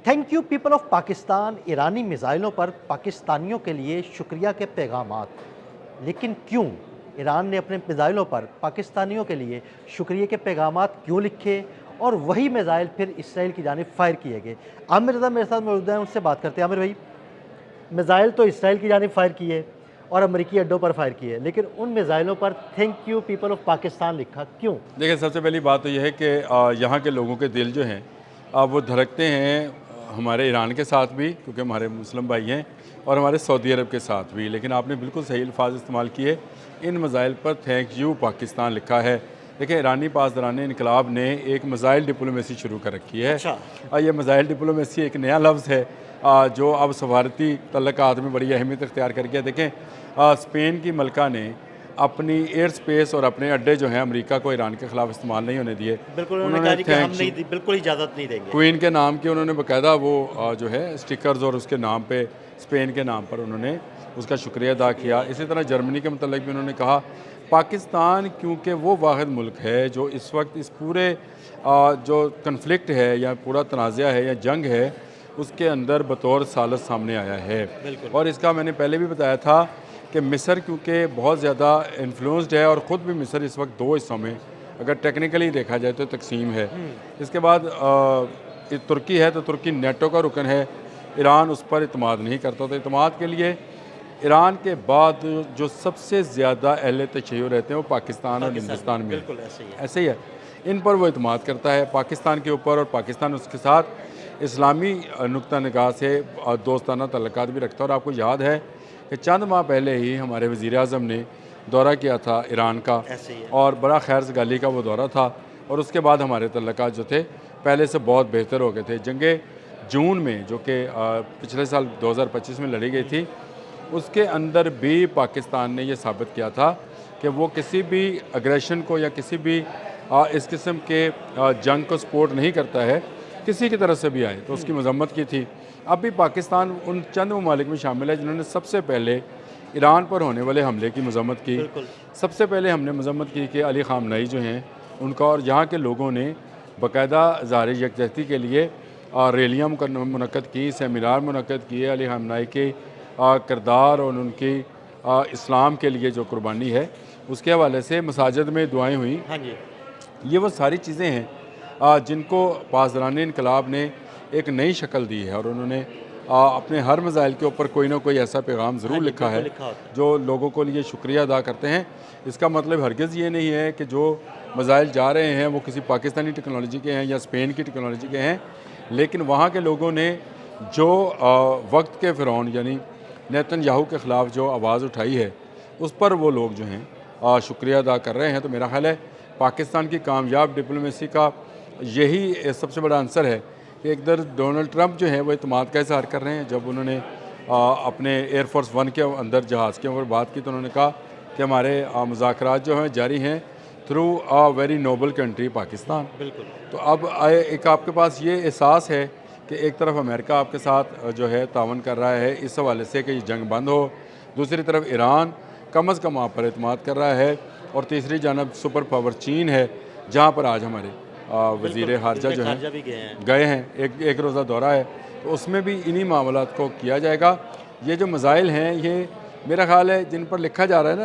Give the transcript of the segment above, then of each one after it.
Thank you people of Pakistan. ईरानी मिसाइलों पर पाकिस्तानियों के लिए शुक्रिया के पैगामात। लेकिन क्यों ईरान ने अपने मिसाइलों पर पाकिस्तानियों के लिए शुक्रिया के पैगामात क्यों लिखे और वही मिसाइल फिर इसराइल की जानिब फायर किए गए? आमिर रज़ा मेरे साथ मौजूद हैं, उनसे बात करते हैं। आमिर भाई, मिसाइल तो इसराइल की जानिब फायर किए और अमरीकी अड्डों पर फायर किए, लेकिन उन मिसाइलों पर thank you people of Pakistan लिखा क्यों? देखिए, सबसे पहली बात तो यह है कि यहाँ के लोगों के दिल जो हैं वो धड़कते हैं हमारे ईरान के साथ भी, क्योंकि हमारे मुस्लिम भाई हैं, और हमारे सऊदी अरब के साथ भी। लेकिन आपने बिल्कुल सही अल्फाज इस्तेमाल किए, इन मिसाइल पर थैंक यू पाकिस्तान लिखा है। देखिए, ईरानी पासदारान इनकलाब ने एक मिसाइल डिप्लोमेसी शुरू कर रखी है। अच्छा। ये मिसाइल डिप्लोमेसी एक नया लफ्ज़ है जो अब सफारती तल्लुकात में बड़ी अहमियत इख्तियार कर गया। देखें, स्पेन की मलका ने अपनी एयर स्पेस और अपने अड्डे जो हैं अमेरिका को ईरान के खिलाफ इस्तेमाल नहीं होने दिए। बिल्कुल, उन्होंने कहा कि हम नहीं, बिल्कुल इजाज़त नहीं देंगे। क्वीन के नाम की उन्होंने बाकायदा वो जो है स्टिकर्स और उसके नाम पे, स्पेन के नाम पर उन्होंने उसका शुक्रिया अदा किया। इसी तरह जर्मनी के मतलब भी उन्होंने कहा पाकिस्तान क्योंकि वो वाहिद मुल्क है जो इस वक्त इस पूरे जो कन्फ्लिक्ट है या पूरा तनाज़ा है या जंग है उसके अंदर बतौर सालस सामने आया है। और इसका मैंने पहले भी बताया था कि मिस्र क्योंकि बहुत ज़्यादा इन्फ्लुएंस्ड है और ख़ुद भी मिस्र इस वक्त दो हिस्सों में अगर टेक्निकली देखा जाए तो तकसीम है। इसके बाद तुर्की है, तो तुर्की नेटो का रुकन है। ईरान उस पर इतमाद नहीं करता, तो इतमाद के लिए ईरान के बाद जो सबसे ज़्यादा अहले तशय्युर रहते हैं वो पाकिस्तान और हिंदुस्तान में। बिल्कुल ऐसे ही है, इन पर वो इतमाद करता है पाकिस्तान के ऊपर, और पाकिस्तान उसके साथ इस्लामी नुक्ता निगाह से दोस्ताना तल्लुकात भी रखता है। और आपको याद है कि चंद माह पहले ही हमारे वज़ीर आज़म ने दौरा किया था ईरान का, और बड़ा खैर सगाली का वो दौरा था, और उसके बाद हमारे तल्लुकात जो थे पहले से बहुत बेहतर हो गए थे। जंगे जून में जो कि पिछले साल 2025 में लड़ी गई थी, उसके अंदर भी पाकिस्तान ने यह साबित किया था कि वो किसी भी अग्रेशन को या किसी भी इस किस्म के जंग को सपोर्ट नहीं करता है, किसी की तरफ से भी आए तो उसकी मजम्मत की थी। अब भी पाकिस्तान उन चंद ममालिक में शामिल है जिन्होंने सबसे पहले ईरान पर होने वाले हमले की मजम्मत की। सबसे पहले हमने मजम्मत की कि अली ख़ामनेई जो हैं उनका, और यहाँ के लोगों ने बाकायदा ज़ाहिर यकजहती के लिए रैलियाँ मुनक़्क़द की, सेमिनार मुनक़्क़द किए। अली ख़ामनेई के किरदार और उनकी इस्लाम के लिए जो कुर्बानी है उसके हवाले से मसाजिद में दुआएँ हुई। हाँ जी। ये वो सारी चीज़ें हैं जिनको पासदारान इनकलाब ने एक नई शक्ल दी है, और उन्होंने अपने हर मिसाइल के ऊपर कोई ना कोई ऐसा पैगाम ज़रूर लिखा है जो लोगों को लिए शुक्रिया अदा करते हैं। इसका मतलब हरगिज़ ये नहीं है कि जो मिसाइल जा रहे हैं वो किसी पाकिस्तानी टेक्नोलॉजी के हैं या स्पेन की टेक्नोलॉजी के हैं, लेकिन वहाँ के लोगों ने जो वक्त के फ़िरौन यानी नेतन्याहू के ख़िलाफ़ जो आवाज़ उठाई है उस पर वो लोग जो हैं शुक्रिया अदा कर रहे हैं। तो मेरा ख्याल है पाकिस्तान की कामयाब डिप्लोमेसी का यही सबसे बड़ा आंसर है कि एक तरफ डोनाल्ड ट्रंप जो है वो इत्मीनान का इज़हार कर रहे हैं। जब उन्होंने अपने एयरफोर्स वन के अंदर जहाज़ के ऊपर बात की तो उन्होंने कहा कि हमारे मुज़ाकरात जो हैं जारी हैं through a very noble country Pakistan. बिल्कुल। तो अब एक आपके पास ये एहसास है कि एक तरफ अमेरिका आपके साथ जो है तावन कर रहा है इस हवाले से कि ये जंग बंद हो, दूसरी तरफ ईरान कम अज़ कम आप पर इत्मीनान कर रहा है, और तीसरी जानब सुपर पावर चीन है जहाँ पर आज हमारे वज़ीर ख़ारजा जो हैं गए हैं, एक रोज़ा दौरा है, तो उसमें भी इन्हीं मामलात को किया जाएगा। ये जो मिसाइल हैं ये मेरा ख्याल है जिन पर लिखा जा रहा है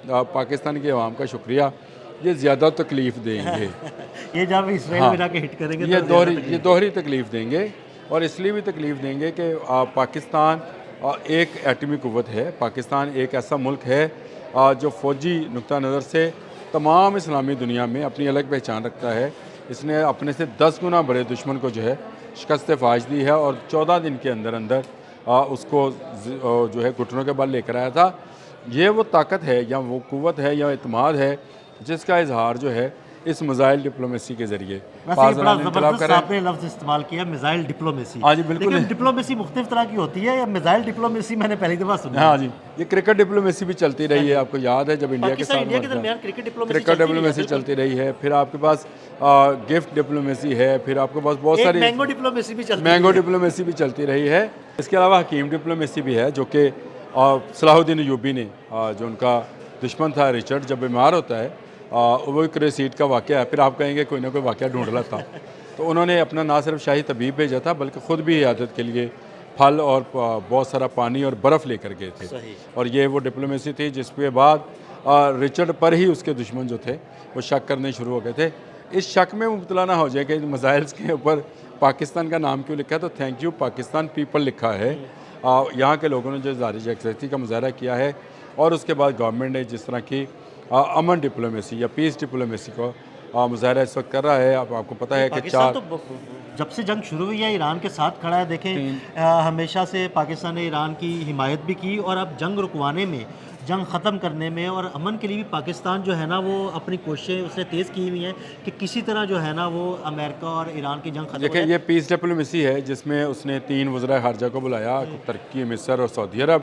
ना पाकिस्तान की आवाम का शुक्रिया, ये ज़्यादा तकलीफ़ देंगे। ये जब इसराइल में जाके हिट करेंगे ये दोहरी तकलीफ़ देंगे, और इसलिए भी तकलीफ़ देंगे कि पाकिस्तान एक एटमी क़ुव्वत है। पाकिस्तान एक ऐसा मुल्क है जो फ़ौजी नुक्ता नज़र से तमाम इस्लामी दुनिया में अपनी अलग पहचान रखता है। इसने अपने से 10 गुना बड़े दुश्मन को जो है शिकस्त फ़ाश दी है, और 14 दिन के अंदर अंदर उसको जो है घुटनों के बल लेकर आया था। ये वो ताकत है या वो क़ुव्वत है या इत्मीनान है जिसका इजहार जो है इस मिसाइल डिप्लोमेसी के ज़रिए आपने लफ्ज़ इस्तेमाल किया, मिसाइल डिप्लोमेसी। हाँ जी, बिल्कुल। लेकिन डिप्लोमेसी मुख्तलिफ तरह की होती है, या मिसाइल डिप्लोमेसी मैंने पहली दफ़ा सुना। हाँ जी, ये क्रिकेट डिप्लोमेसी भी चलती रही है। आपको याद है जब इंडिया के साथ क्रिकेट डिप्लोमेसी चलती रही है, फिर आपके पास गिफ्ट डिप्लोमेसी है, फिर आपके पास बहुत सारी मैंगो डिप्लोमेसी भी चलती रही है। इसके अलावा हकीम डिप्लोमेसी भी है जो कि सलाहुद्दीन अय्यूबी ने जो उनका दुश्मन था रिचर्ड, जब बीमार होता है वो एक रिसीट का वाक़या है, फिर आप कहेंगे कोई ना कोई वाक़या ढूंढ रहा था। तो उन्होंने अपना ना सिर्फ शाही तबीब भेजा था बल्कि ख़ुद भी इयादत के लिए फल और बहुत सारा पानी और बर्फ़ लेकर गए थे। सही। और ये वो डिप्लोमेसी थी जिसके बाद रिचर्ड पर ही उसके दुश्मन जो थे वो शक करने शुरू हो गए थे। इस शक में मुब्तला ना हो जाए कि मिसाइल्स के ऊपर पाकिस्तान का नाम क्यों लिखा है, तो थैंक यू पाकिस्तान पीपल लिखा है। यहाँ के लोगों ने जो ज़ाहिर यकजहती का मुजाहरा किया है और उसके बाद गवर्नमेंट ने जिस तरह की अमन डिप्लोमेसी या पीस डिप्लोमेसी को मुजाहरा इस वक्त कर रहा है। अब आपको पता है कि पाकिस्तान तो जब से जंग शुरू हुई है ईरान के साथ खड़ा है। देखें हमेशा से पाकिस्तान ने ईरान की हिमायत भी की और अब जंग रुकवाने में, जंग ख़त्म करने में और अमन के लिए भी पाकिस्तान जो है ना वो अपनी कोशिशें उसने तेज़ की हुई हैं कि किसी तरह जो है ना वो अमेरिका और ईरान की जंग खत्म देखिए ये पीस डिप्लोमेसी है जिसमें उसने 3 वज़रा ख़ारजा को बुलाया, तुर्की, मिस्र और सऊदी अरब,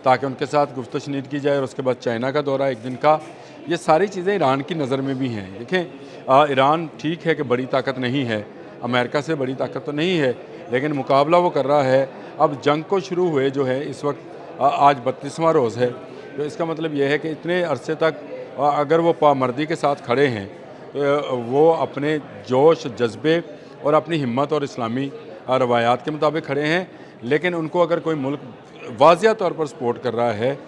ताकि उनके साथ गुफ्त शनीद की जाए और उसके बाद चाइना का दौरा एक दिन का। ये सारी चीज़ें ईरान की नज़र में भी हैं। देखें ईरान ठीक है कि बड़ी ताकत नहीं है, अमेरिका से बड़ी ताकत तो नहीं है, लेकिन मुकाबला वो कर रहा है। अब जंग को शुरू हुए जो है इस वक्त आज 32वां रोज़ है, तो इसका मतलब ये है कि इतने अरसे तक अगर वो पामर्दी के साथ खड़े हैं तो वो अपने जोश, जज्बे और अपनी हिम्मत और इस्लामी रवायात के मुताबिक खड़े हैं। लेकिन उनको अगर कोई मुल्क वाज़िया तौर पर सपोर्ट कर रहा है,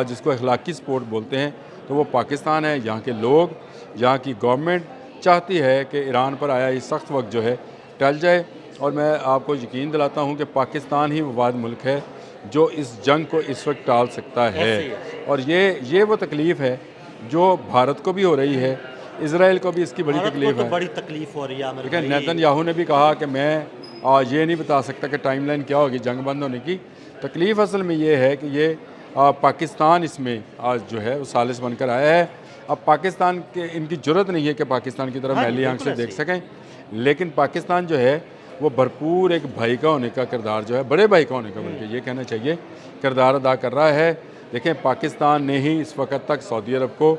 जिसको अखलाकी सपोर्ट बोलते हैं, तो वो पाकिस्तान है। यहाँ के लोग, यहाँ की गवर्नमेंट चाहती है कि ईरान पर आया ये सख्त वक्त जो है टल जाए। और मैं आपको यकीन दिलाता हूँ कि पाकिस्तान ही वो वाद मुल्क है जो इस जंग को इस वक्त टाल सकता है। और ये वो तकलीफ़ है जो भारत को भी हो रही है, इजराइल को भी इसकी बड़ी तकलीफ है। बड़ी तकलीफ हो रही है। देखिए नेतन्याहू ने भी कहा कि मैं ये नहीं बता सकता कि टाइमलाइन क्या होगी जंग बंद होने की। तकलीफ़ असल में ये है कि ये पाकिस्तान इसमें आज जो है वो सालिस बनकर आया है। अब पाकिस्तान के इनकी ज़रूरत नहीं है कि पाकिस्तान की तरफ मैली आंख से देख सकें, लेकिन पाकिस्तान जो है वो भरपूर एक भाई का होने का किरदार जो है, बड़े भाई का होने का बल्कि ये कहना चाहिए, किरदार अदा कर रहा है। देखें पाकिस्तान ने ही इस वक्त तक सऊदी अरब को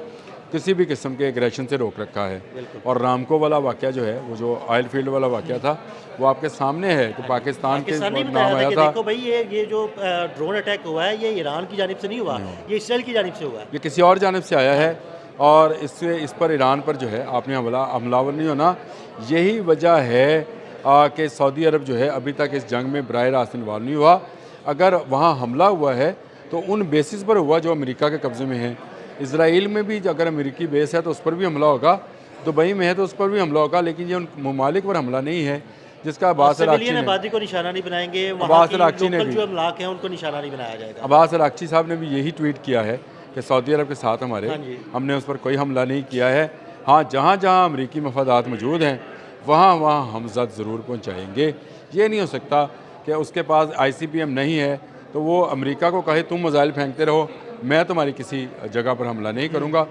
किसी भी किस्म के एग्रेशन से रोक रखा है। और रामको वाला वाक़या जो है, वो जो ऑयल फील्ड वाला वाक़या था, वो आपके सामने है कि पाकिस्तान के नाम आया था। देखो भाई ये जो ड्रोन अटैक हुआ है ये ईरान की जानिब से नहीं हुआ, ये इसराइल की जानिब से हुआ है। ये किसी और जानिब से आया है और इससे इस पर ईरान पर जो है आपने हमलावर नहीं होना। यही वजह है कि सऊदी अरब जो है अभी तक इस जंग में बराह रास्त इन्वॉल्व नहीं हुआ। अगर वहाँ हमला हुआ है तो उन बेसिस पर हुआ जो अमेरिका के कब्ज़े में है। इसराइल में भी अगर अमेरिकी बेस है तो उस पर भी हमला होगा, दुबई में है तो उस पर भी हमला होगा, लेकिन ये उन ममालिक पर हमला नहीं है जिसका अब्बास अराक्ची को निशाना नहीं बनाएंगे। वहाँ के लोकल जो अमलाक हैं उनको निशाना नहीं बनाया जाएगा। अब्बास अराक्ची साहब ने भी यही ट्वीट किया है कि सऊदी अरब के साथ हमने उस पर कोई हमला नहीं किया है। हाँ, जहाँ जहाँ अमरीकी मफादात मौजूद हैं वहाँ हम ज़द ज़रूर पहुँचाएँगे। ये नहीं हो सकता कि उसके पास ICBM नहीं है तो वो अमेरिका को कहे तुम मिसाइल फेंकते रहो, मैं तुम्हारी किसी जगह पर हमला नहीं करूँगा।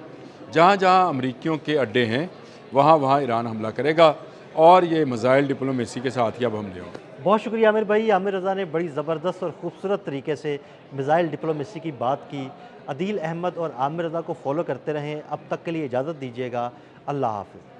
जहाँ जहाँ अमरीकियों के अड्डे हैं वहाँ ईरान हमला करेगा और ये मिसाइल डिप्लोमेसी के साथ ही अब हमले होंगे। बहुत शुक्रिया आमिर भाई। आमिर रज़ा ने बड़ी ज़बरदस्त और ख़ूबसूरत तरीके से मिसाइल डिप्लोमेसी की बात की। अदील अहमद और आमिर रज़ा को फॉलो करते रहें। अब तक के लिए इजाज़त दीजिएगा। अल्लाह हाफ़िज़।